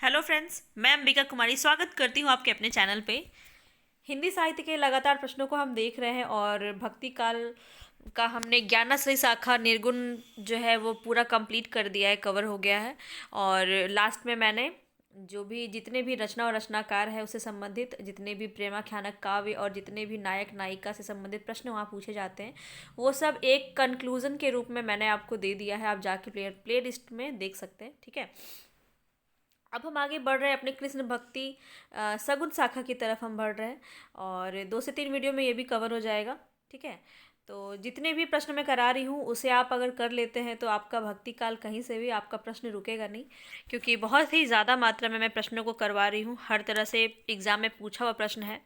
Hello friends, मैं अंबिका कुमारी स्वागत करती हूँ आपके अपने चैनल पे। हिंदी साहित्य के लगातार प्रश्नों को हम देख रहे हैं और भक्ति काल का हमने ज्ञानाश्रय शाखा निर्गुण जो है वो पूरा कंप्लीट कर दिया है, कवर हो गया है। और लास्ट में मैंने जो भी जितने भी रचना और रचनाकार है उससे संबंधित जितने भी प्रेमाख्यानक काव्य और जितने भी नायक नायिका से संबंधित प्रश्न वहाँ पूछे जाते हैं वो सब एक कंक्लूजन के रूप में मैंने आपको दे दिया है। आप जाके प्ले लिस्ट में देख सकते हैं, ठीक है। अब हम आगे बढ़ रहे हैं अपने कृष्ण भक्ति सगुण शाखा की तरफ हम बढ़ रहे हैं और 2 से 3 वीडियो में ये भी कवर हो जाएगा, ठीक है। तो जितने भी प्रश्न मैं करा रही हूँ उसे आप अगर कर लेते हैं तो आपका भक्ति काल कहीं से भी आपका प्रश्न रुकेगा नहीं, क्योंकि बहुत ही ज़्यादा मात्रा में मैं प्रश्नों को करवा रही हूँ। हर तरह से एग्ज़ाम में पूछा हुआ प्रश्न है,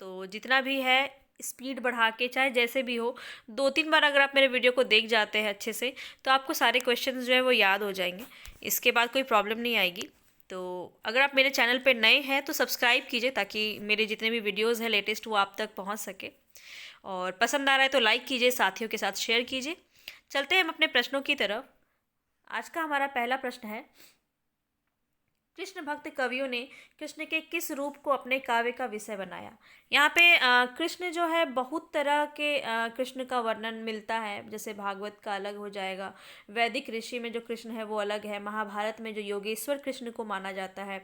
तो जितना भी है स्पीड बढ़ा के चाहे जैसे भी हो 2-3 बार अगर आप मेरे वीडियो को देख जाते हैं अच्छे से तो आपको सारे क्वेश्चंस जो है वो याद हो जाएंगे। इसके बाद कोई प्रॉब्लम नहीं आएगी। तो अगर आप मेरे चैनल पे नए हैं तो सब्सक्राइब कीजिए ताकि मेरे जितने भी वीडियोज़ हैं लेटेस्ट वो आप तक पहुंच सके, और पसंद आ रहा है तो लाइक कीजिए, साथियों के साथ शेयर कीजिए। चलते हैं हम अपने प्रश्नों की तरफ। आज का हमारा पहला प्रश्न है, कृष्ण भक्त कवियों ने कृष्ण के किस रूप को अपने काव्य का विषय बनाया। यहाँ पे कृष्ण जो है बहुत तरह के कृष्ण का वर्णन मिलता है। जैसे भागवत का अलग हो जाएगा, वैदिक ऋषि में जो कृष्ण है वो अलग है, महाभारत में जो योगेश्वर कृष्ण को माना जाता है,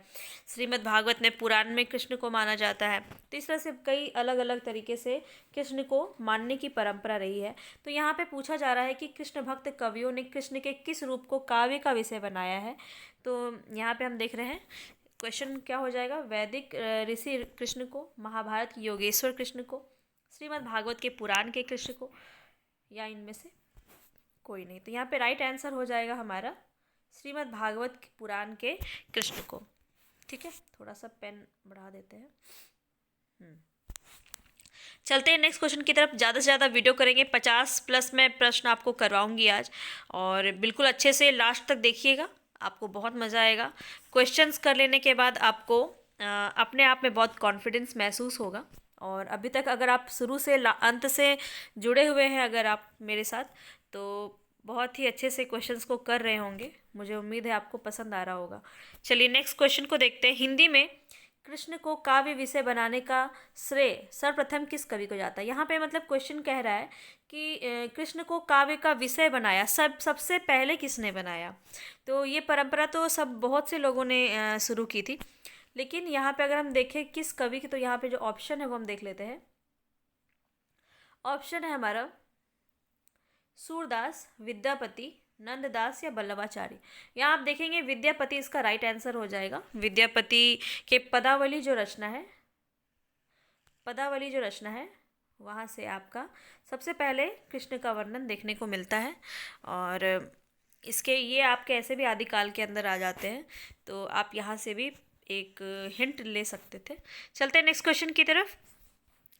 श्रीमद् भागवत में पुराण में कृष्ण को माना जाता है। तो इस तरह से कई अलग अलग तरीके से कृष्ण को मानने की परंपरा रही है। तो यहाँ पे पूछा जा रहा है कि कृष्ण भक्त कवियों ने कृष्ण के किस रूप को काव्य का विषय बनाया है। तो यहाँ पे हम देख रहे हैं क्वेश्चन क्या हो जाएगा, वैदिक ऋषि कृष्ण को, महाभारत की योगेश्वर कृष्ण को, श्रीमद् भागवत के पुराण के कृष्ण को, या इनमें से कोई नहीं। तो यहाँ पे राइट आंसर हो जाएगा हमारा श्रीमद् भागवत के पुराण के कृष्ण को, ठीक है। थोड़ा सा पेन बढ़ा देते हैं। चलते हैं नेक्स्ट क्वेश्चन की तरफ। ज़्यादा से ज़्यादा वीडियो करेंगे, 50+ मैं प्रश्न आपको करवाऊंगी आज, और बिल्कुल अच्छे से लास्ट तक देखिएगा, आपको बहुत मज़ा आएगा। क्वेश्चंस कर लेने के बाद आपको अपने आप में बहुत कॉन्फिडेंस महसूस होगा। और अभी तक अगर आप शुरू से अंत से जुड़े हुए हैं अगर आप मेरे साथ, तो बहुत ही अच्छे से क्वेश्चंस को कर रहे होंगे। मुझे उम्मीद है आपको पसंद आ रहा होगा। चलिए नेक्स्ट क्वेश्चन को देखते हैं। हिंदी में कृष्ण को काव्य विषय बनाने का श्रेय सर्वप्रथम किस कवि को जाता है। यहाँ पे मतलब क्वेश्चन कह रहा है कि कृष्ण को काव्य का विषय बनाया सबसे पहले किसने बनाया। तो ये परंपरा तो बहुत से लोगों ने शुरू की थी, लेकिन यहाँ पे अगर हम देखें किस कवि की, तो यहाँ पे जो ऑप्शन है वो हम देख लेते हैं। ऑप्शन है हमारा सूरदास, विद्यापति, नंददास या बल्लभाचार्य। यहाँ आप देखेंगे विद्यापति इसका राइट आंसर हो जाएगा। विद्यापति के पदावली जो रचना है वहाँ से आपका सबसे पहले कृष्ण का वर्णन देखने को मिलता है। और इसके ये आपके ऐसे भी आदिकाल के अंदर आ जाते हैं, तो आप यहाँ से भी एक हिंट ले सकते थे। चलते हैं नेक्स्ट क्वेश्चन की तरफ।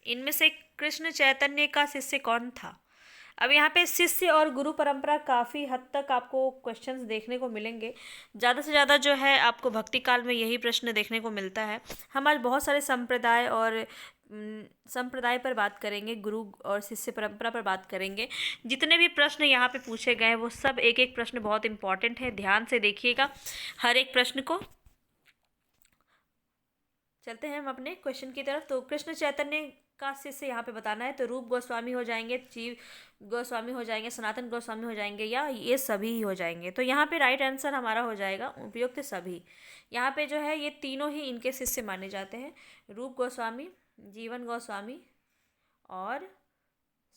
इनमें से कृष्ण चैतन्य का शिष्य कौन था। अब यहाँ पे शिष्य और गुरु परंपरा काफ़ी हद तक आपको क्वेश्चंस देखने को मिलेंगे। ज़्यादा से ज़्यादा जो है आपको भक्ति काल में यही प्रश्न देखने को मिलता है। हम आज बहुत सारे संप्रदाय पर बात करेंगे, गुरु और शिष्य परंपरा पर बात करेंगे। जितने भी प्रश्न यहाँ पे पूछे गए हैं वो सब एक एक प्रश्न बहुत इंपॉर्टेंट है, ध्यान से देखिएगा हर एक प्रश्न को। चलते हैं हम अपने क्वेश्चन की तरफ। तो कृष्ण चैतन्य का शिष्य यहाँ पे बताना है, तो रूप गोस्वामी हो जाएंगे, जीव गोस्वामी हो जाएंगे, सनातन गोस्वामी हो जाएंगे, या ये सभी ही हो जाएंगे। तो यहाँ पे राइट आंसर हमारा हो जाएगा उपयुक्त सभी। यहाँ पे जो है ये तीनों ही इनके शिष्य माने जाते हैं, रूप गोस्वामी, जीवन गोस्वामी और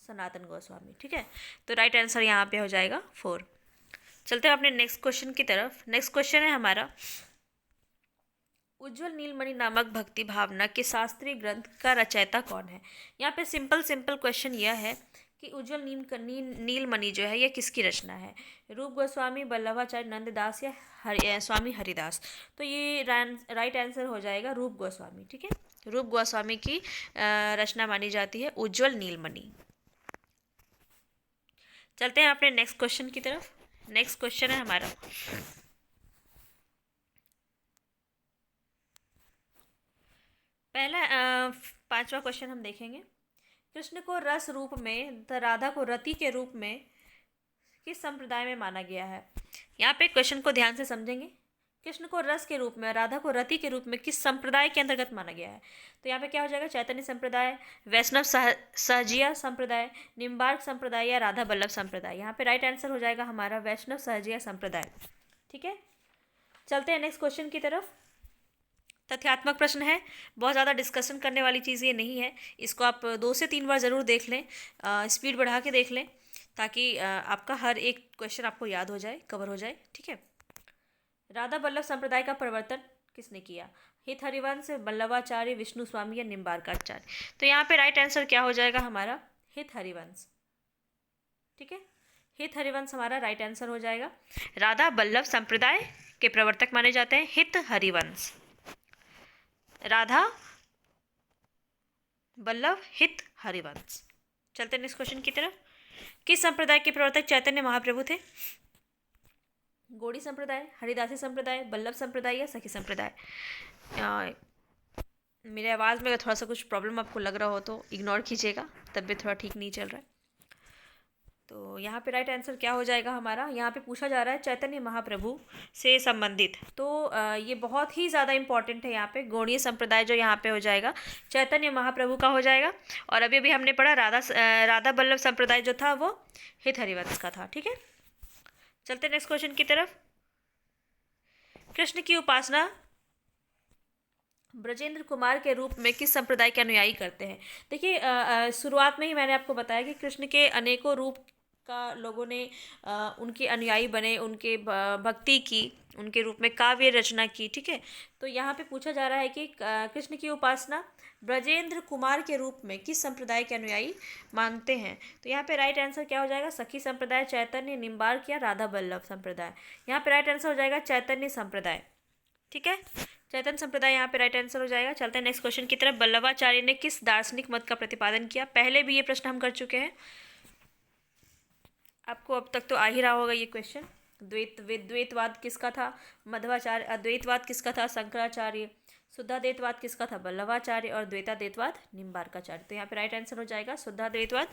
सनातन गोस्वामी, ठीक है। तो राइट आंसर यहाँ पे हो जाएगा 4। चलते हैं अपने नेक्स्ट क्वेश्चन की तरफ। नेक्स्ट क्वेश्चन है हमारा, उज्ज्वल नीलमणि नामक भक्ति भावना के शास्त्रीय ग्रंथ का रचयिता कौन है। यहाँ पे सिंपल क्वेश्चन यह है कि उज्ज्वल नीलमणि जो है यह किसकी रचना है। रूप गोस्वामी, बल्लभाचार्य, नंददास या स्वामी हरिदास। तो ये राइट आंसर हो जाएगा रूप गोस्वामी, ठीक है। रूप गोस्वामी की रचना मानी जाती है उज्ज्वल नीलमणि। चलते हैं अपने नेक्स्ट क्वेश्चन की तरफ। नेक्स्ट क्वेश्चन है हमारा, पहला 5वां क्वेश्चन हम देखेंगे। कृष्ण को रस रूप में तथा राधा को रति के रूप में किस संप्रदाय में माना गया है। यहाँ पे क्वेश्चन को ध्यान से समझेंगे। कृष्ण को रस के रूप में, राधा को रति के रूप में किस संप्रदाय के अंतर्गत माना गया है? तो यहाँ पे क्या हो जाएगा? चैतन्य संप्रदाय, वैष्णव सहजिया संप्रदाय, निम्बार्क संप्रदाय या राधा बल्लभ संप्रदाय। यहाँ पे राइट आंसर हो जाएगा हमारा वैष्णव सहजिया संप्रदाय। ठीक है, चलते हैं नेक्स्ट क्वेश्चन की तरफ। तथ्यात्मक प्रश्न है, बहुत ज़्यादा डिस्कशन करने वाली चीज़ ये नहीं है। इसको आप 2 से 3 बार ज़रूर देख लें, स्पीड बढ़ा के देख लें, ताकि आपका हर एक क्वेश्चन आपको याद हो जाए, कवर हो जाए। ठीक है, राधा बल्लभ संप्रदाय का प्रवर्तन किसने किया? हित हरिवंश, बल्लभाचार्य, विष्णु स्वामी या निम्बार्काचार्य। तो यहाँ पे राइट आंसर क्या हो जाएगा हमारा? हित हरिवंश। ठीक है, हित हरिवंश हमारा राइट आंसर हो जाएगा। राधा बल्लभ संप्रदाय के प्रवर्तक माने जाते हैं हित हरिवंश। राधा बल्लभ हित हरिवंश। चलते नेक्स्ट क्वेश्चन की तरफ। किस संप्रदाय के प्रवर्तक चैतन्य महाप्रभु थे? गौड़ी संप्रदाय, हरिदासी संप्रदाय, बल्लभ संप्रदाय या सखी संप्रदाय। मेरे आवाज़ में अगर थोड़ा सा कुछ प्रॉब्लम आपको लग रहा हो तो इग्नोर कीजिएगा, तबीयत थोड़ा ठीक नहीं चल रहा है। तो यहाँ पे राइट आंसर क्या हो जाएगा हमारा? यहाँ पे पूछा जा रहा है चैतन्य महाप्रभु से संबंधित, तो ये बहुत ही ज़्यादा इंपॉर्टेंट है। यहाँ पे गौड़ीय संप्रदाय जो यहाँ पे हो जाएगा चैतन्य महाप्रभु का हो जाएगा। और अभी अभी हमने पढ़ा राधा बल्लभ संप्रदाय जो था वो हित हरिवंश का था। ठीक है, चलते नेक्स्ट क्वेश्चन की तरफ। कृष्ण की उपासना ब्रजेंद्र कुमार के रूप में किस संप्रदाय के अनुयायी करते हैं? देखिए, शुरुआत में ही मैंने आपको बताया कि कृष्ण के अनेकों रूप का लोगों ने उनके अनुयायी बने, उनके भक्ति की, उनके रूप में काव्य रचना की। ठीक है, तो यहाँ पे पूछा जा रहा है कि कृष्ण की उपासना ब्रजेंद्र कुमार के रूप में किस संप्रदाय के अनुयायी मानते हैं? तो यहाँ पे राइट आंसर क्या हो जाएगा? सखी संप्रदाय, चैतन्य, निम्बार्क या राधा बल्लभ संप्रदाय। यहाँ पे राइट आंसर हो जाएगा चैतन्य संप्रदाय। ठीक है, चैतन्य संप्रदाय यहाँ पे राइट आंसर हो जाएगा। चलते हैं नेक्स्ट क्वेश्चन की तरफ। बल्लभाचार्य ने किस दार्शनिक मत का प्रतिपादन किया? पहले भी ये प्रश्न हम कर चुके हैं, आपको अब तक तो आ ही रहा होगा ये क्वेश्चन। द्वैतवाद किसका था? मध्वाचार्य। अद्वैतवाद किसका था? शंकराचार्य। शुद्धाद्वैतवाद किसका था? बल्लभाचार्य। और द्वैताद्वैतवाद निम्बार्काचार्य। तो यहाँ पे राइट आंसर हो जाएगा शुद्धाद्वैतवाद,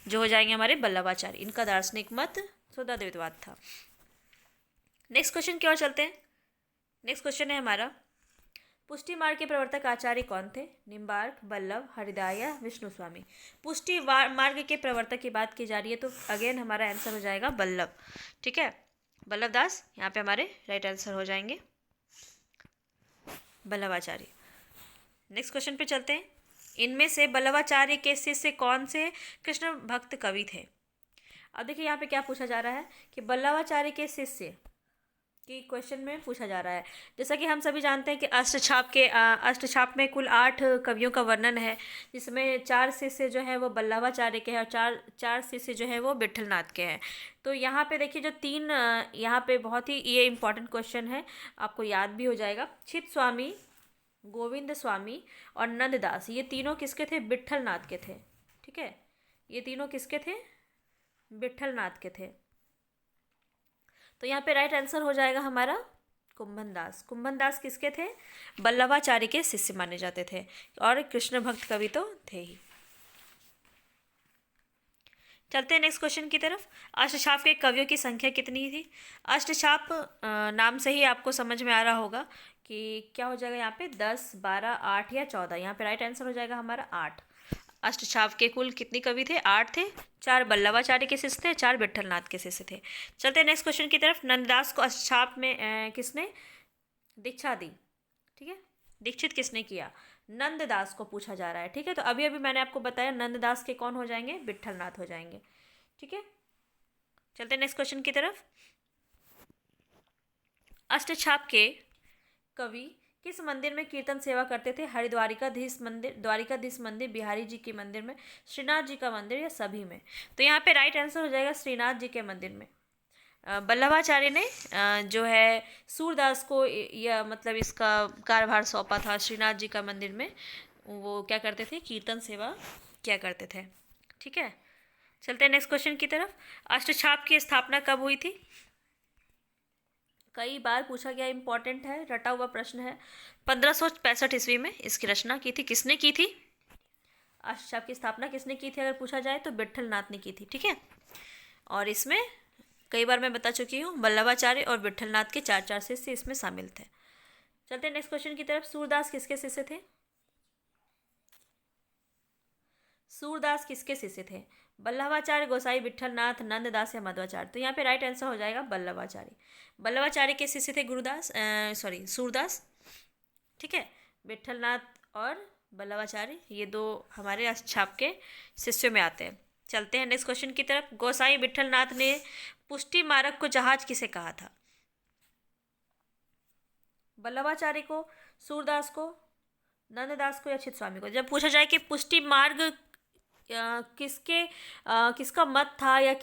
जो हो जाएंगे हमारे बल्लभाचार्य। इनका दार्शनिक मत शुद्धाद्वैतवाद था। नेक्स्ट क्वेश्चन की ओर चलते हैं। नेक्स्ट क्वेश्चन है हमारा, पुष्टि मार्ग के प्रवर्तक आचार्य कौन थे? निम्बार्क, बल्लभ, हरिदास या विष्णु स्वामी। पुष्टि मार्ग के प्रवर्तक की बात की जा रही है, तो अगेन हमारा आंसर हो जाएगा बल्लभ। ठीक है, बल्लभ दास यहाँ पे हमारे राइट आंसर हो जाएंगे, बल्लभाचार्य। नेक्स्ट क्वेश्चन पे चलते हैं। इनमें से बल्लभाचार्य के शिष्य कौन से कृष्ण भक्त कवि थे? अब देखिए यहाँ पे क्या पूछा जा रहा है कि बल्लभाचार्य के शिष्य की क्वेश्चन में पूछा जा रहा है। जैसा कि हम सभी जानते हैं कि अष्टछाप में कुल 8 कवियों का वर्णन है, जिसमें 4 शिष्य जो है वो बल्लभाचार्य के हैं और चार शिष्य जो है वो विट्ठलनाथ के हैं। तो यहाँ पे देखिए जो 3 यहाँ पे बहुत ही ये इंपॉर्टेंट क्वेश्चन है, आपको याद भी हो जाएगा। चित स्वामी, गोविंद स्वामी और नंददास, ये तीनों किसके थे? विट्ठलनाथ के थे। ठीक है, ये तीनों किसके थे? विट्ठलनाथ के थे। तो यहाँ पे राइट आंसर हो जाएगा हमारा कुंभन दास। कुंभन दास किसके थे? बल्लभाचार्य के शिष्य माने जाते थे और कृष्ण भक्त कवि तो थे ही। चलते हैं नेक्स्ट क्वेश्चन की तरफ। अष्टछाप के कवियों की संख्या कितनी थी? अष्टछाप नाम से ही आपको समझ में आ रहा होगा कि क्या हो जाएगा यहाँ पे 10, 12, 8 या 14। यहाँ पे राइट आंसर हो जाएगा हमारा 8। अष्टछाप के कुल कितने कवि थे? 8 थे। 4 बल्लभाचार्य के शिष्य थे, 4 विट्ठलनाथ के शिष्य थे। चलते हैं नेक्स्ट क्वेश्चन की तरफ। नंददास को अष्टछाप में किसने दीक्षा दी? ठीक है, दीक्षित किसने किया? नंददास को पूछा जा रहा है। ठीक है, तो अभी अभी मैंने आपको बताया नंददास के कौन हो जाएंगे? विट्ठलनाथ हो जाएंगे। ठीक है, चलते हैं नेक्स्ट क्वेश्चन की तरफ। अष्टछाप के कवि किस मंदिर में कीर्तन सेवा करते थे? द्वारिकाधीश मंदिर, बिहारी जी के मंदिर में, श्रीनाथ जी का मंदिर या सभी में? तो यहाँ पे राइट आंसर हो जाएगा श्रीनाथ जी के मंदिर में। बल्लभाचार्य ने जो है सूरदास को यह मतलब इसका कार्यभार सौंपा था। श्रीनाथ जी का मंदिर में वो क्या करते थे? कीर्तन सेवा क्या करते थे। ठीक है, चलते हैं नेक्स्ट क्वेश्चन की तरफ। अष्टछाप की स्थापना कब हुई थी? कई बार पूछा गया, इंपॉर्टेंट है, रटा हुआ प्रश्न है। 1565 ईस्वी में इसकी रचना की थी। किसने की थी? अष्टछाप की स्थापना किसने की थी अगर पूछा जाए तो विट्ठलनाथ ने की थी। ठीक है, और इसमें कई बार मैं बता चुकी हूँ, वल्लभाचार्य और विट्ठलनाथ के 4 शिष्य इसमें शामिल थे। चलते हैं नेक्स्ट क्वेश्चन की तरफ। सूरदास किसके शिष्य थे? सूरदास किसके शिष्य थे? वल्लभाचार्य, गोसाई विट्ठलनाथ, नंददास या मध्वाचार्य? तो यहाँ पे राइट आंसर हो जाएगा वल्लभाचार्य। वल्लभाचार्य के शिष्य थे सूरदास। ठीक है, विट्ठलनाथ और वल्लभाचार्य ये दो हमारे छाप के शिष्यों में आते हैं। चलते हैं नेक्स्ट क्वेश्चन की तरफ। गोसाई विट्ठलनाथ ने पुष्टि मार्ग को जहाज किसे कहा था? वल्लभाचार्य को, सूरदास को, नंददास को या चित्तस्वामी को? जब पूछा जाए कि पुष्टि मार्ग किसका मत था या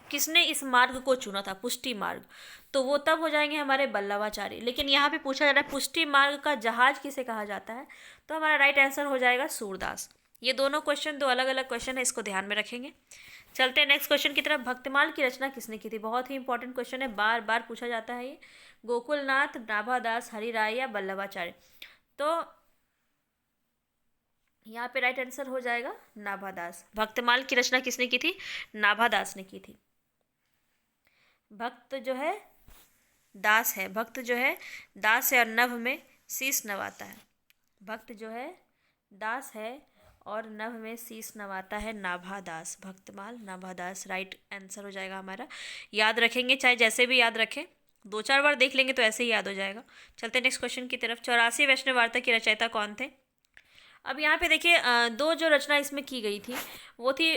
किसने इस मार्ग को चुना था, पुष्टि मार्ग, तो वो तब हो जाएंगे हमारे वल्लभाचार्य। लेकिन यहाँ पे पूछा जा रहा है पुष्टि मार्ग का जहाज किसे कहा जाता है, तो हमारा राइट आंसर हो जाएगा सूरदास। ये दोनों क्वेश्चन दो अलग अलग क्वेश्चन है, इसको ध्यान में रखेंगे। चलते हैं नेक्स्ट क्वेश्चन की तरफ। भक्तमाल की रचना किसने की थी? बहुत ही इंपॉर्टेंट क्वेश्चन है, बार बार पूछा जाता है ये। गोकुलनाथ, नाभादास, हरिराय या वल्लभाचार्य? तो यहाँ पे राइट आंसर हो जाएगा नाभादास। भक्तमाल की रचना किसने की थी? नाभादास ने की थी। भक्त जो है दास है, भक्त जो है दास है और नभ में शीश नवाता है। भक्त जो है दास है और नभ में शीश नवाता है, नाभादास। भक्तमाल, नाभादास राइट आंसर हो जाएगा हमारा। याद रखेंगे, चाहे जैसे भी याद रखें, 2-4 बार देख लेंगे तो ऐसे ही याद हो जाएगा। चलते नेक्स्ट क्वेश्चन की तरफ। 84 वैष्णव वार्ता की रचयिता कौन थे? अब यहाँ पे देखिए, दो जो रचना इसमें की गई थी वो थी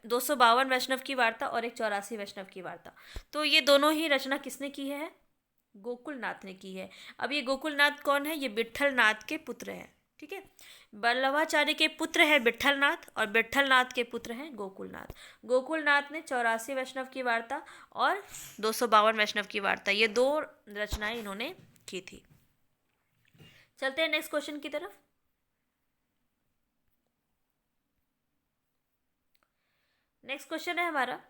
252 वैष्णव की वार्ता और एक 84 वैष्णव की वार्ता। तो ये दोनों ही रचना किसने की है? गोकुलनाथ ने की है। अब ये गोकुलनाथ कौन है? ये विट्ठलनाथ के पुत्र हैं। ठीक है, वल्लभाचार्य के पुत्र है विट्ठलनाथ और विट्ठलनाथ के पुत्र हैं गोकुलनाथ। गोकुलनाथ ने 84 वैष्णव की वार्ता और 252 वैष्णव की वार्ता, ये दो रचनाएं इन्होंने की थी। चलते हैं नेक्स्ट क्वेश्चन की तरफ। नेक्स्ट क्वेश्चन है हमारा,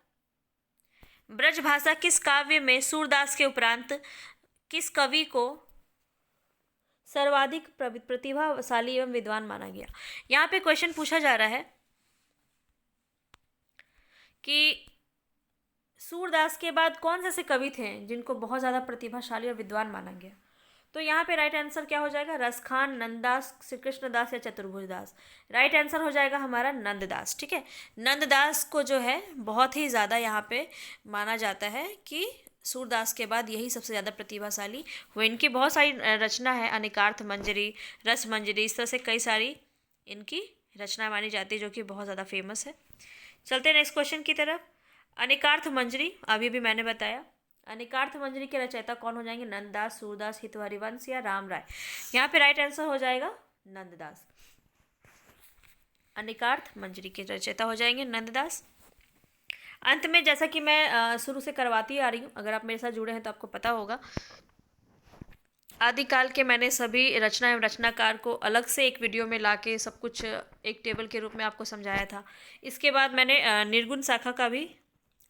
ब्रजभाषा किस काव्य में सूरदास के उपरांत किस कवि को सर्वाधिक प्रतिभाशाली एवं विद्वान माना गया? यहाँ पे क्वेश्चन पूछा जा रहा है कि सूरदास के बाद कौन से ऐसे कवि थे जिनको बहुत ज़्यादा प्रतिभाशाली और विद्वान माना गया? तो यहाँ पे राइट आंसर क्या हो जाएगा? रसखान, नंददास, श्री कृष्णदास या चतुर्भुजदास? राइट आंसर हो जाएगा हमारा नंददास। ठीक है, नंददास को जो है बहुत ही ज़्यादा यहाँ पे माना जाता है कि सूरदास के बाद यही सबसे ज़्यादा प्रतिभाशाली हुए। इनकी बहुत सारी रचना है, अनिकार्थ मंजरी, रस मंजरी, इस तरह से कई सारी इनकी रचना मानी जाती है जो कि बहुत ज़्यादा फेमस है। चलते हैं नेक्स्ट क्वेश्चन की तरफ। अनिकार्थ मंजरी अभी भी मैंने बताया, अनिकार्थ मंजरी के रचयिता कौन हो जाएंगे? नंददास, सूरदास, हित हरिवंश या राम राय? यहाँ पे राइट आंसर हो जाएगा नंददास। अनिकार्थ मंजरी के रचयिता हो जाएंगे नंददास। अंत में जैसा कि मैं शुरू से करवाती आ रही हूँ, अगर आप मेरे साथ जुड़े हैं तो आपको पता होगा, आदिकाल के मैंने सभी रचना एवं रचनाकार को अलग से एक वीडियो में लाके सब कुछ एक टेबल के रूप में आपको समझाया था। इसके बाद मैंने निर्गुण शाखा का भी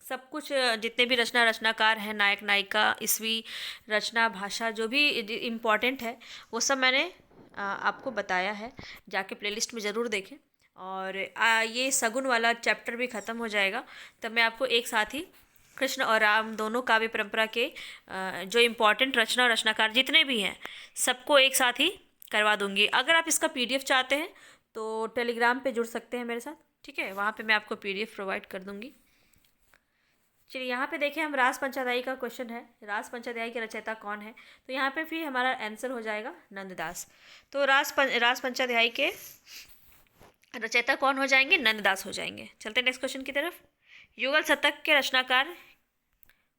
सब कुछ, जितने भी रचनाकार हैं, नायक नायिका, ईस्वी रचना, भाषा, जो भी इम्पॉर्टेंट है वो सब मैंने आपको बताया है। जाके प्लेलिस्ट में ज़रूर देखें। और ये सगुन वाला चैप्टर भी ख़त्म हो जाएगा तब मैं आपको एक साथ ही कृष्ण और राम दोनों काव्य परंपरा के जो इम्पॉर्टेंट रचना और रचनाकार जितने भी हैं सबको एक साथ ही करवा दूंगी। अगर आप इसका PDF चाहते हैं तो टेलीग्राम पे जुड़ सकते हैं मेरे साथ। ठीक है, वहाँ पे मैं आपको PDF प्रोवाइड कर दूंगी। चलिए यहाँ पे देखें, हम रास पंचाध्यायी का क्वेश्चन है, रास पंचाध्यायी के रचयिता कौन है? तो यहाँ पे फिर हमारा आंसर हो जाएगा नंददास। तो रास पंचाध्यायी के रचयिता कौन हो जाएंगे? नंददास हो जाएंगे। चलते हैं नेक्स्ट क्वेश्चन की तरफ। युगल शतक के रचनाकार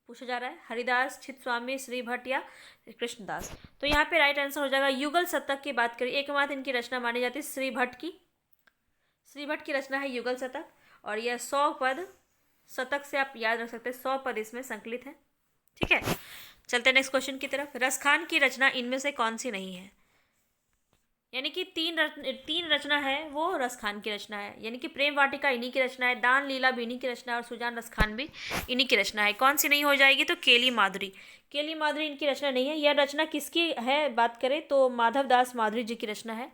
पूछा जा रहा है, हरिदास, चित्तस्वामी, श्री भट्ट या कृष्णदास? तो यहाँ पे राइट आंसर हो जाएगा, युगल शतक की बात करें एकमात्र इनकी रचना मानी जाती है श्री भट्ट की। श्री भट्ट की रचना है युगल शतक और यह 100 पद, शतक से आप याद रख सकते हैं 100 पद इसमें संकलित है। ठीक है, चलते हैं नेक्स्ट क्वेश्चन की तरफ। रसखान की रचना इनमें से कौन सी नहीं है? यानी कि तीन रचना है वो रसखान की रचना है, यानी कि प्रेम वाटिका इन्हीं की रचना है, दान लीला भी इन्हीं की रचना है और सुजान रसखान भी इन्हीं की रचना है। कौन सी नहीं हो जाएगी? तो केली माधुरी। केली माधुरी इनकी रचना नहीं है। यह रचना किसकी है बात करें तो माधवदास माधुरी जी की रचना है।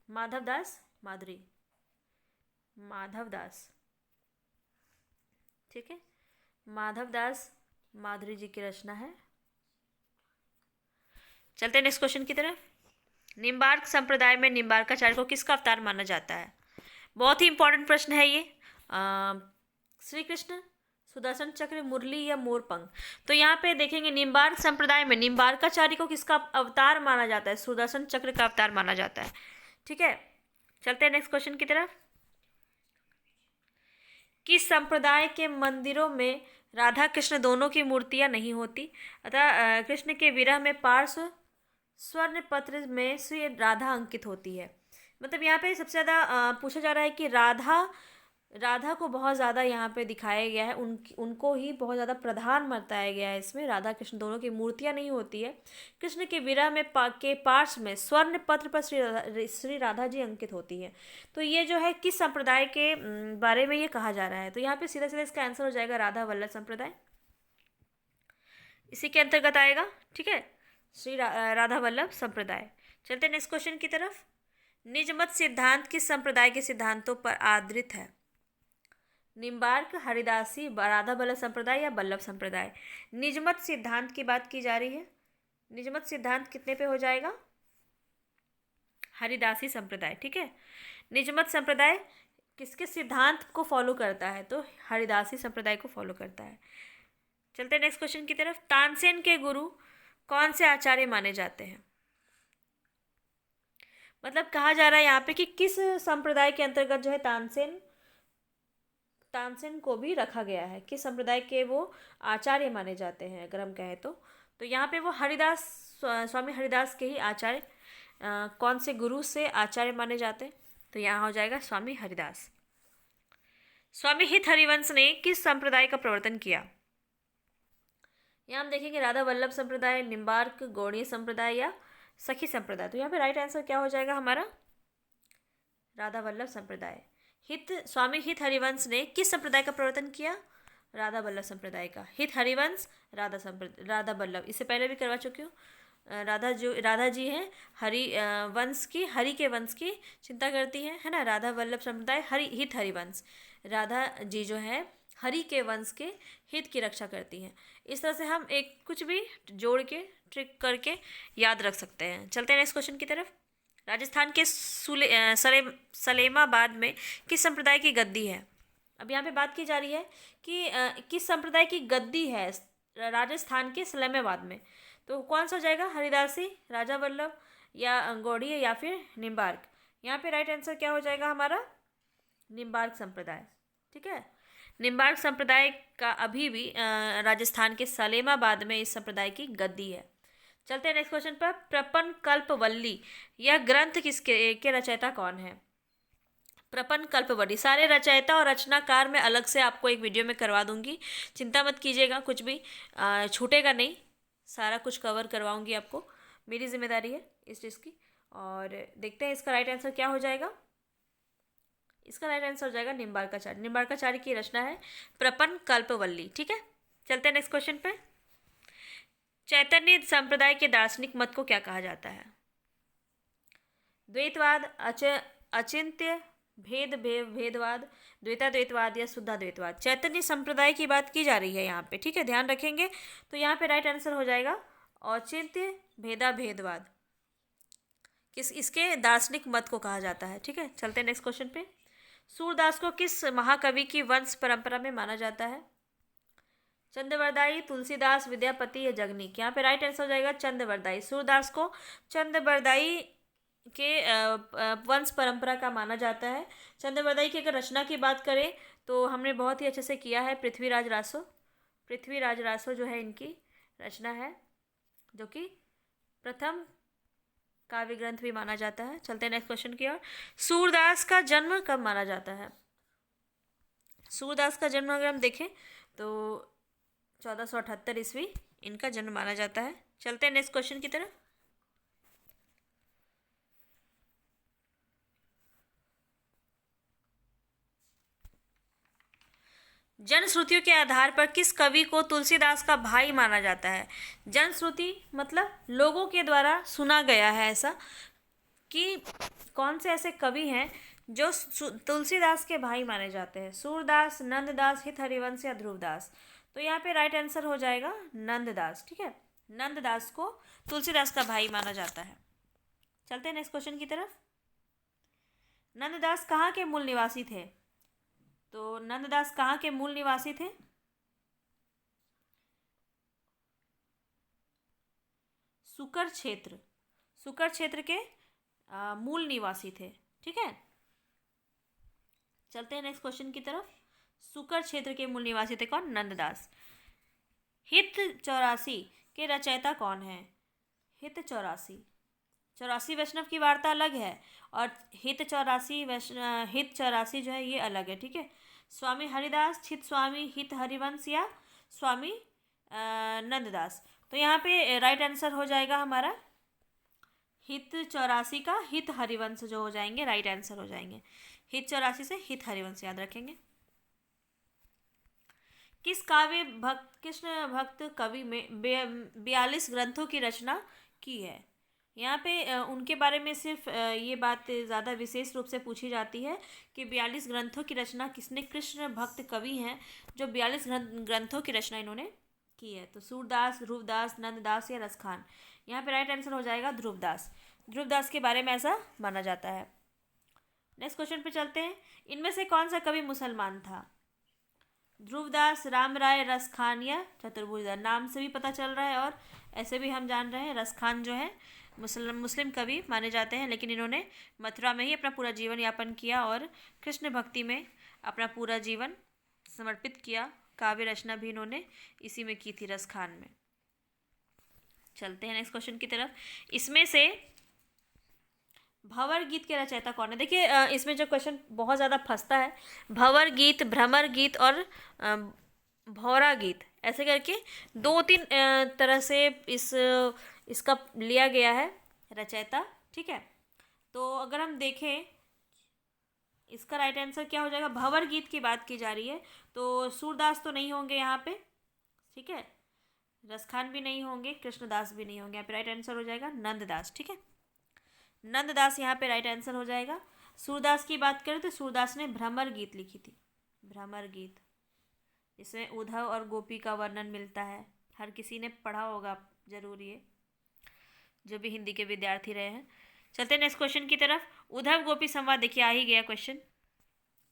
माधवदास माधुरी, माधवदास, ठीक है, माधव दास माधुरी जी की रचना है। चलते हैं नेक्स्ट क्वेश्चन की तरफ। निम्बार्क संप्रदाय में निम्बार्काचार्य को किसका अवतार माना जाता है? बहुत ही इंपॉर्टेंट प्रश्न है ये। श्री कृष्ण, सुदर्शन चक्र, मुरली या मोरपंख? तो यहाँ पे देखेंगे निम्बार्क संप्रदाय में निम्बार्काचार्य को किसका अवतार माना जाता है? सुदर्शन चक्र का अवतार माना जाता है। ठीक है, चलते हैं नेक्स्ट क्वेश्चन की तरफ। किस संप्रदाय के मंदिरों में राधा कृष्ण दोनों की मूर्तियां नहीं होती, अतः कृष्ण के विरह में पार्श्व स्वर्ण पत्र में श्री राधा अंकित होती है? मतलब यहाँ पे सबसे ज़्यादा पूछा जा रहा है कि राधा को बहुत ज़्यादा यहाँ पे दिखाया गया है, उनको ही बहुत ज़्यादा प्रधान बताया गया है इसमें। राधा कृष्ण दोनों की मूर्तियाँ नहीं होती है। कृष्ण के विरह में के पार्श्व में स्वर्ण पत्र पर श्री राधा जी अंकित होती है। तो ये जो है किस संप्रदाय के बारे में ये कहा जा रहा है? तो यहाँ पे सीधा सीधा इसका आंसर हो जाएगा राधा वल्लभ संप्रदाय, इसी के अंतर्गत आएगा। ठीक है, श्री राधा वल्लभ संप्रदाय। चलते नेक्स्ट क्वेश्चन की तरफ। निजमत सिद्धांत किस संप्रदाय के सिद्धांतों पर आधारित है? निम्बार्क, हरिदासी, राधा वल्लभ संप्रदाय या वल्लभ संप्रदाय? निजमत सिद्धांत की बात की जा रही है। निजमत सिद्धांत कितने पे हो जाएगा? हरिदासी संप्रदाय। ठीक है, निजमत संप्रदाय किसके सिद्धांत को फॉलो करता है? तो हरिदासी संप्रदाय को फॉलो करता है। चलते हैं नेक्स्ट क्वेश्चन की तरफ। तानसेन के गुरु कौन से आचार्य माने जाते हैं? मतलब कहा जा रहा है यहाँ पे कि किस संप्रदाय के अंतर्गत जो है तानसेन को भी रखा गया है, किस संप्रदाय के वो आचार्य माने जाते हैं अगर हम कहें तो यहाँ पे वो स्वामी हरिदास के ही आचार्य, कौन से गुरु से आचार्य माने जाते हैं? तो यहाँ हो जाएगा स्वामी हरिदास। स्वामी हित हरिवंश ने किस संप्रदाय का प्रवर्तन किया? यहाँ हम देखेंगे राधा वल्लभ संप्रदाय, निम्बार्क, गौड़ीय संप्रदाय या सखी संप्रदाय। तो यहाँ पे राइट आंसर क्या हो जाएगा हमारा? राधा वल्लभ संप्रदाय। स्वामी हित हरिवंश ने किस संप्रदाय का प्रवर्तन किया? राधा वल्लभ संप्रदाय का। हित हरिवंश, राधा वल्लभ, इससे पहले भी करवा चुकी हूँ। राधा जी हैं वंश की, हरि के वंश की चिंता करती है ना। राधा वल्लभ संप्रदाय हित हरिवंश, राधा जी जो है हरि के वंश के हित की रक्षा करती हैं। इस तरह से हम एक कुछ भी जोड़ के ट्रिक करके याद रख सकते हैं। चलते हैं नेक्स्ट क्वेश्चन की तरफ। राजस्थान के सलेमाबाद में किस संप्रदाय की गद्दी है? अब यहाँ पे बात की जा रही है कि किस संप्रदाय की गद्दी है राजस्थान के सलेमाबाद में? तो कौन सा हो जाएगा? हरिदासी, राजा वल्लभ या गौड़ीय या फिर निम्बार्क? यहाँ पे राइट आंसर क्या हो जाएगा हमारा? निम्बार्क संप्रदाय। ठीक है, निम्बार्क संप्रदाय का अभी भी राजस्थान के सलेमाबाद में इस संप्रदाय की गद्दी है। चलते हैं नेक्स्ट क्वेश्चन पर। प्रपन्न कल्पवल्ली यह ग्रंथ के रचयिता कौन है? प्रपन्न कल्पवल्ली, सारे रचयिता और रचनाकार में अलग से आपको एक वीडियो में करवा दूंगी, चिंता मत कीजिएगा, कुछ भी छूटेगा नहीं, सारा कुछ कवर करवाऊंगी आपको, मेरी जिम्मेदारी है इस चीज़ की। और देखते हैं इसका राइट आंसर क्या हो जाएगा। इसका राइट आंसर हो जाएगा निम्बार्काचार्य। निम्बार्काचार्य की रचना है प्रपन्न कल्पवल्ली। ठीक है, चलते हैं नेक्स्ट क्वेश्चन पे। चैतन्य संप्रदाय के दार्शनिक मत को क्या कहा जाता है? द्वैतवाद, अचिंत्य भेदवाद, द्वैताद्वैतवाद या शुद्धाद्वैतवाद? चैतन्य संप्रदाय की बात की जा रही है यहाँ पे। ठीक है, ध्यान रखेंगे। तो यहाँ पे राइट आंसर हो जाएगा औचित्य भेदवाद। इसके दार्शनिक मत को कहा जाता है। ठीक है, चलते हैं नेक्स्ट क्वेश्चन पे। सूरदास को किस महाकवि की वंश परंपरा में माना जाता है? चंद्रवरदाई, तुलसीदास, विद्यापति या जगनीक? यहाँ पे राइट आंसर हो जाएगा चंद्रवरदाई। सूरदास को चंद्रवरदाई के वंश परंपरा का माना जाता है। चंद्रवरदाई की अगर रचना की बात करें तो हमने बहुत ही अच्छे से किया है। पृथ्वीराज रासो जो है इनकी रचना है, जो कि प्रथम काव्य ग्रंथ भी माना जाता है। चलते हैं नेक्स्ट क्वेश्चन की ओर। सूरदास का जन्म कब माना जाता है? सूरदास का जन्म अगर हम देखें तो 1478 ईस्वी इनका जन्म माना जाता है। चलते हैं नेक्स्ट क्वेश्चन की तरफ। जनश्रुतियों के आधार पर किस कवि को तुलसीदास का भाई माना जाता है? जनश्रुति मतलब लोगों के द्वारा सुना गया है ऐसा, कि कौन से ऐसे कवि हैं जो तुलसीदास के भाई माने जाते हैं? सूरदास, नंददास, हित हरिवंश या ध्रुवदास? तो यहाँ पे राइट आंसर हो जाएगा नंददास। ठीक है, नंददास को तुलसीदास का भाई माना जाता है। चलते हैं नेक्स्ट क्वेश्चन की तरफ। नंददास कहाँ के मूल निवासी थे? तो नंददास कहाँ के मूल निवासी थे? सुकर क्षेत्र, सुकर क्षेत्र के मूल निवासी थे। ठीक है, चलते हैं नेक्स्ट क्वेश्चन की तरफ। सुकर क्षेत्र के मूल निवासी थे कौन? नंददास। हित 84 के रचयिता कौन है? हित 84, 84 वैष्णव की वार्ता अलग है और हित 84 जो है ये अलग है। ठीक है, स्वामी हरिदास, छित स्वामी हित हरिवंश या स्वामी नंददास। तो यहाँ पे राइट आंसर हो जाएगा हमारा हित 84 का हित हरिवंश जो हो जाएंगे, राइट आंसर हो जाएंगे। हित 84 से हित हरिवंश याद रखेंगे। किस काव्य भक्त कृष्ण भक्त कवि में 42 ग्रंथों की रचना की है? यहाँ पे उनके बारे में सिर्फ ये बात ज़्यादा विशेष रूप से पूछी जाती है कि 42 ग्रंथों की रचना किसने, कृष्ण भक्त कवि हैं जो 42 ग्रंथों की रचना इन्होंने की है। तो सूरदास, ध्रुवदास, नंददास या रसखान। यहाँ पे राइट आंसर हो जाएगा ध्रुवदास। ध्रुवदास के बारे में ऐसा माना जाता है। नेक्स्ट क्वेश्चन पे चलते हैं। इनमें से कौन सा कवि मुसलमान था? ध्रुवदास, राम राय, रसखान या चतुर्भुजदास। नाम से भी पता चल रहा है और ऐसे भी हम जान रहे हैं रसखान जो है मुस्लिम कवि माने जाते हैं, लेकिन इन्होंने मथुरा में ही अपना पूरा जीवन यापन किया और कृष्ण भक्ति में अपना पूरा जीवन समर्पित किया। काव्य रचना भी इन्होंने इसी में की थी, रसखान में। चलते हैं नेक्स्ट क्वेश्चन की तरफ। इसमें से भंवर गीत के रचयिता कौन है? देखिए इसमें जो क्वेश्चन बहुत ज़्यादा फंसता है, भंवर गीत, भ्रमर गीत और भौरा गीत, ऐसे करके 2-3 तरह से इसका लिया गया है रचयिता। ठीक है, तो अगर हम देखें इसका राइट आंसर क्या हो जाएगा? भंवर गीत की बात की जा रही है तो सूरदास तो नहीं होंगे यहाँ पे। ठीक है, रसखान भी नहीं होंगे, कृष्णदास भी नहीं होंगे। यहाँ पे राइट आंसर हो जाएगा नंददास। ठीक है, नंददास यहाँ पे राइट आंसर हो जाएगा। सूरदास की बात करें तो सूरदास ने भ्रमर गीत लिखी थी, भ्रमर गीत। इसमें उद्धव और गोपी का वर्णन मिलता है, हर किसी ने पढ़ा होगा जरूर ये, जो भी हिंदी के विद्यार्थी रहे हैं। चलते हैं नेक्स्ट क्वेश्चन की तरफ। उद्धव गोपी संवाद, देखिए आ ही गया क्वेश्चन।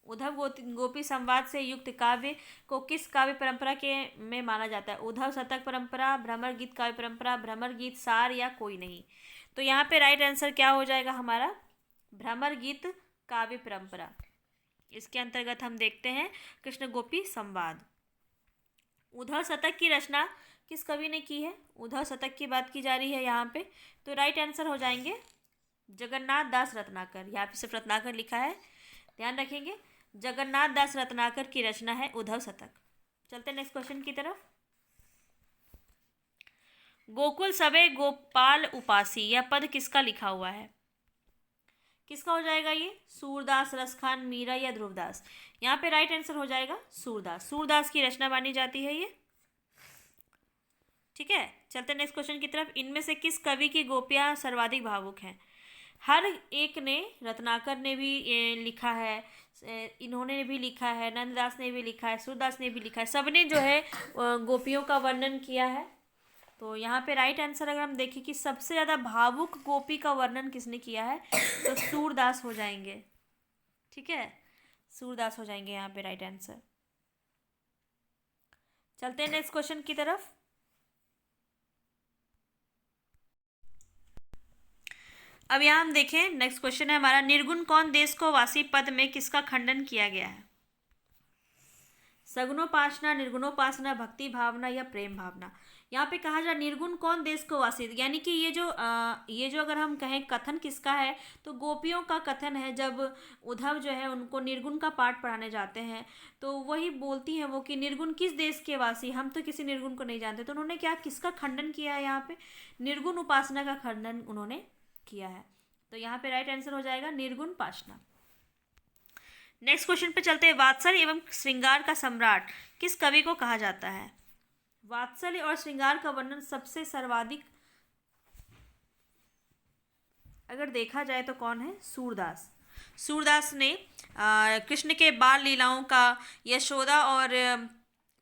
उद्धव गोपी संवाद से युक्त काव्य को किस काव्य परंपरा के में माना जाता है? उद्धव शतक परंपरा, भ्रमर गीत काव्य परंपरा, भ्रमर गीत सार या कोई नहीं। तो यहाँ पे राइट आंसर क्या हो जाएगा हमारा? भ्रमर गीत काव्य परंपरा। इसके अंतर्गत हम देखते हैं कृष्ण गोपी संवाद। उद्धव शतक की रचना किस कवि ने की है? उद्धव शतक की बात की जा रही है यहाँ पे, तो राइट आंसर हो जाएंगे जगन्नाथ दास रत्नाकर। यहाँ पे सिर्फ रत्नाकर लिखा है, ध्यान रखेंगे। जगन्नाथ दास रत्नाकर की रचना है उद्धव शतक। चलते हैं नेक्स्ट क्वेश्चन की तरफ। गोकुल सबे गोपाल उपासी यह पद किसका लिखा हुआ है? किसका हो जाएगा ये? सूरदास, रसखान, मीरा या ध्रुवदास। यहाँ पे राइट आंसर हो जाएगा सूरदास। सूरदास की रचना मानी जाती है ये। ठीक है, चलते नेक्स्ट क्वेश्चन की तरफ। इनमें से किस कवि की गोपियाँ सर्वाधिक भावुक हैं? हर एक ने, रत्नाकर ने भी लिखा है, इन्होंने भी लिखा है, नंददास ने भी लिखा है, सूरदास ने भी लिखा है, सबने जो है गोपियों का वर्णन किया है। तो यहाँ पे राइट आंसर अगर हम देखें कि सबसे ज़्यादा भावुक गोपी का वर्णन किसने किया है, तो सूरदास हो जाएंगे। ठीक है, सूरदास हो जाएंगे यहाँ पे राइट आंसर। चलते हैं नेक्स्ट क्वेश्चन की तरफ। अब यहाँ हम देखें नेक्स्ट क्वेश्चन है हमारा, निर्गुण कौन देश को वासी पद में किसका खंडन किया गया है? सगुणोपासना, निर्गुणोपासना, भक्ति भावना या प्रेम भावना। यहाँ पे कहा जा निर्गुण कौन देश को वासी, यानी कि ये जो अगर हम कहें कथन किसका है, तो गोपियों का कथन है। जब उद्धव जो है उनको निर्गुण का पाठ पढ़ाने जाते हैं तो वही बोलती हैं वो कि निर्गुण किस देश के वासी, हम तो किसी निर्गुण को नहीं जानते। तो उन्होंने क्या, किसका खंडन किया है? यहाँ पे निर्गुण उपासना का खंडन उन्होंने किया है। तो यहाँ पे राइट आंसर हो जाएगा निर्गुण उपासना। नेक्स्ट क्वेश्चन पे चलते हैं। वात्सल्य एवं श्रृंगार का सम्राट किस कवि को कहा जाता है? वात्सल्य और श्रृंगार का वर्णन सबसे सर्वाधिक अगर देखा जाए तो कौन है? सूरदास। सूरदास ने कृष्ण के बाल लीलाओं का, यशोदा और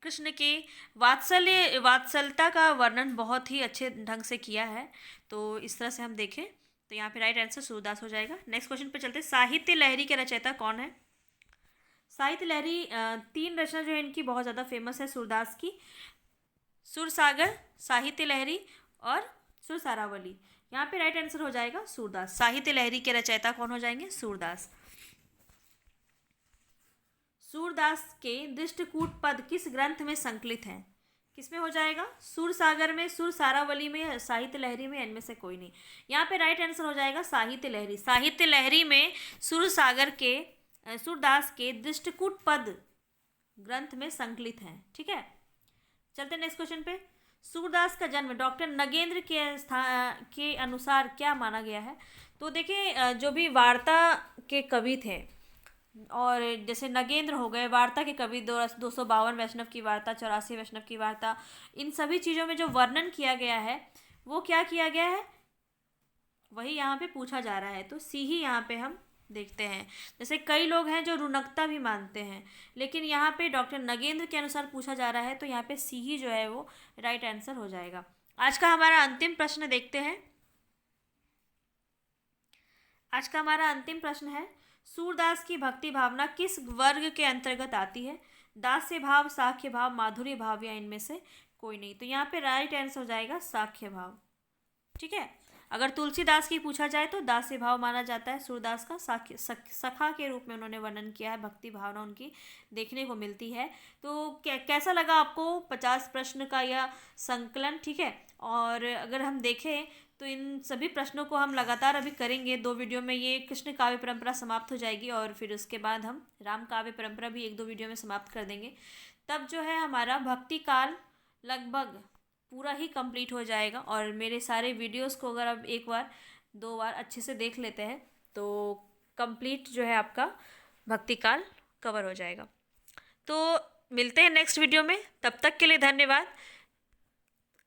कृष्ण के वात्सल्यता का वर्णन बहुत ही अच्छे ढंग से किया है। तो इस तरह से हम देखें तो यहाँ पे राइट आंसर सूरदास हो जाएगा। नेक्स्ट क्वेश्चन पे चलते हैं। साहित्य लहरी के रचयिता कौन है? साहित्य लहरी 3 रचना जो है इनकी बहुत ज़्यादा फेमस है सूरदास की। सुरसागर, साहित्य लहरी और सुरसारावली। यहाँ पे राइट आंसर हो जाएगा सूरदास। साहित्य लहरी के रचयिता कौन हो जाएंगे? सूरदास। सूरदास के दृष्टकूट पद किस ग्रंथ में संकलित हैं? किसमें हो जाएगा? सुरसागर में, सुरसारावली में, साहित्य लहरी में, इनमें से कोई नहीं। यहाँ पे राइट आंसर हो जाएगा साहित्य लहरी। साहित्य लहरी में सुरसागर के सूरदास के दृष्टकूट पद ग्रंथ में संकलित हैं। ठीक है, चलते हैं नेक्स्ट क्वेश्चन पे। सूरदास का जन्म डॉक्टर नगेंद्र के अनुसार क्या माना गया है? तो देखिए, जो भी वार्ता के कवि थे, और जैसे नगेंद्र हो गए वार्ता के कवि, 252 वैष्णव की वार्ता, 84 वैष्णव की वार्ता, इन सभी चीज़ों में जो वर्णन किया गया है वो क्या किया गया है, वही यहाँ पे पूछा जा रहा है। तो सी ही यहाँ पे हम देखते हैं। जैसे कई लोग हैं जो रुनकता भी मानते हैं, लेकिन यहाँ पे डॉक्टर नगेंद्र के अनुसार पूछा जा रहा है, तो यहाँ पे सी ही जो है वो राइट आंसर हो जाएगा। आज का हमारा अंतिम प्रश्न देखते हैं। आज का हमारा अंतिम प्रश्न है, सूरदास की भक्ति भावना किस वर्ग के अंतर्गत आती है? दास्य भाव, साख्य भाव, माधुर्य भाव, या इनमें से कोई नहीं। तो यहाँ पे राइट आंसर हो जाएगा साख्य भाव। ठीक है, अगर तुलसीदास की पूछा जाए तो दास्य भाव माना जाता है। सूरदास का सखा के रूप में उन्होंने वर्णन किया है, भक्ति भावना उनकी देखने को मिलती है। तो कैसा लगा आपको 50 प्रश्न का यह संकलन? ठीक है, और अगर हम देखें तो इन सभी प्रश्नों को हम लगातार अभी करेंगे। 2 वीडियो में ये कृष्ण काव्य परंपरा समाप्त हो जाएगी, और फिर उसके बाद हम राम काव्य परंपरा भी 1-2 वीडियो में समाप्त कर देंगे। तब जो है हमारा भक्ति काल लगभग पूरा ही कंप्लीट हो जाएगा। और मेरे सारे वीडियोस को अगर आप 1 बार 2 बार अच्छे से देख लेते हैं तो कंप्लीट जो है आपका भक्ति काल कवर हो जाएगा। तो मिलते हैं नेक्स्ट वीडियो में, तब तक के लिए धन्यवाद।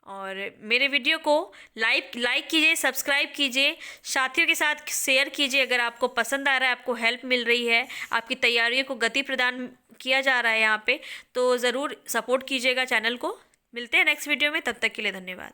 और मेरे वीडियो को लाइक कीजिए, सब्सक्राइब कीजिए, साथियों के साथ शेयर कीजिए। अगर आपको पसंद आ रहा है, आपको हेल्प मिल रही है, आपकी तैयारियों को गति प्रदान किया जा रहा है यहाँ पे, तो ज़रूर सपोर्ट कीजिएगा चैनल को। मिलते हैं नेक्स्ट वीडियो में, तब तक के लिए धन्यवाद।